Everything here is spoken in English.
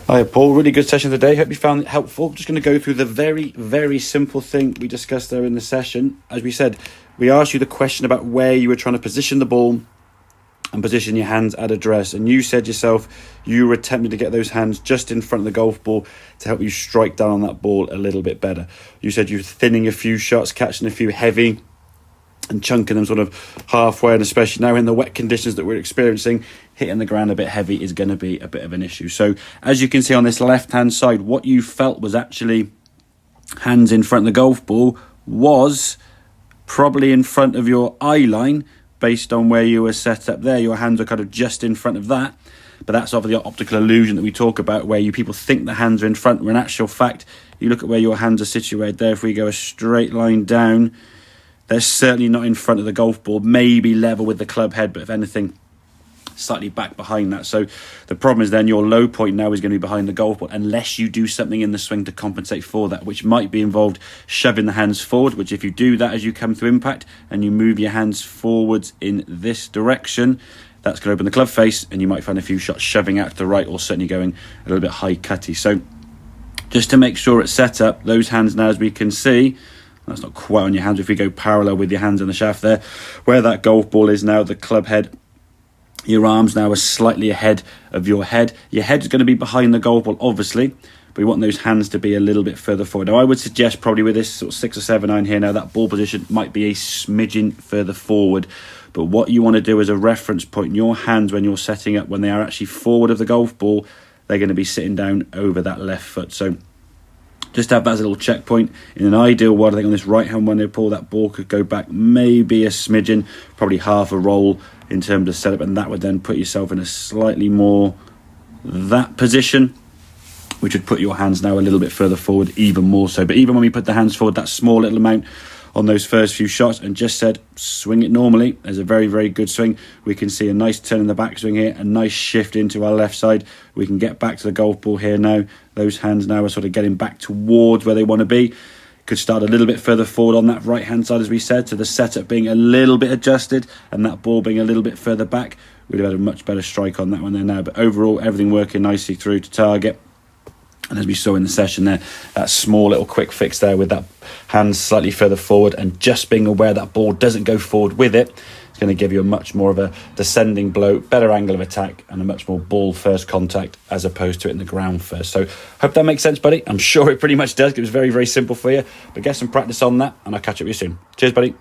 Hi Paul, really good session today. Hope you found it helpful. Just going to go through the very simple thing we discussed there in the session. As we said, we asked you the question about where you were trying to position the ball and position your hands at address, and you said yourself you were attempting to get those hands just in front of the golf ball to help you strike down on that ball a little bit better. You said you were thinning a few shots, catching a few heavy and chunking them sort of halfway, and especially now in the wet conditions that we're experiencing, hitting the ground a bit heavy is going to be a bit of an issue. So as you can see on this left hand side, what you felt was actually hands in front of the golf ball was probably in front of your eye line. Based on where you were set up there, your hands are kind of just in front of that. But that's obviously the optical illusion that we talk about, where people think the hands are in front, when in actual fact, you look at where your hands are situated there. If we go a straight line down, they're certainly not in front of the golf ball, maybe level with the club head, but if anything, slightly back behind that. So the problem is then your low point now is going to be behind the golf ball, unless you do something in the swing to compensate for that, which might be involved shoving the hands forward, which if you do that as you come through impact and you move your hands forwards in this direction, that's going to open the club face and you might find a few shots shoving out to the right, or certainly going a little bit high cutty. So just to make sure it's set up, those hands now, as we can see, that's not quite on your hands. If we go parallel with your hands on the shaft there, where that golf ball is now, the club head, your arms now are slightly ahead of your head. Your head's going to be behind the golf ball, obviously, but we want those hands to be a little bit further forward. Now, I would suggest probably with this sort of 6 or 7 iron here now, that ball position might be a smidgen further forward. But what you want to do as a reference point, your hands when you're setting up, when they are actually forward of the golf ball, they're going to be sitting down over that left foot. So just have that as a little checkpoint. In an ideal world, I think on this right hand one, they pull, that ball could go back maybe a smidgen, probably half a roll in terms of setup, and that would then put yourself in a slightly more that position, which would put your hands now a little bit further forward, even more so. But even when we put the hands forward that small little amount on those first few shots and just said swing it normally, there's a very good swing. We can see a nice turn in the backswing here, a nice shift into our left side. We can get back to the golf ball here now. Those hands now are sort of getting back towards where they want to be. Could start a little bit further forward on that right hand side, as we said, so the setup being a little bit adjusted and that ball being a little bit further back. We'd have had a much better strike on that one there now. But overall, everything working nicely through to target. And as we saw in the session there, that small little quick fix there with that hand slightly further forward and just being aware that ball doesn't go forward with it, it's going to give you a much more of a descending blow, better angle of attack, and a much more ball first contact as opposed to it in the ground first. So hope that makes sense, buddy. I'm sure it pretty much does. It was very simple for you, but get some practice on that and I'll catch up with you soon. Cheers, buddy.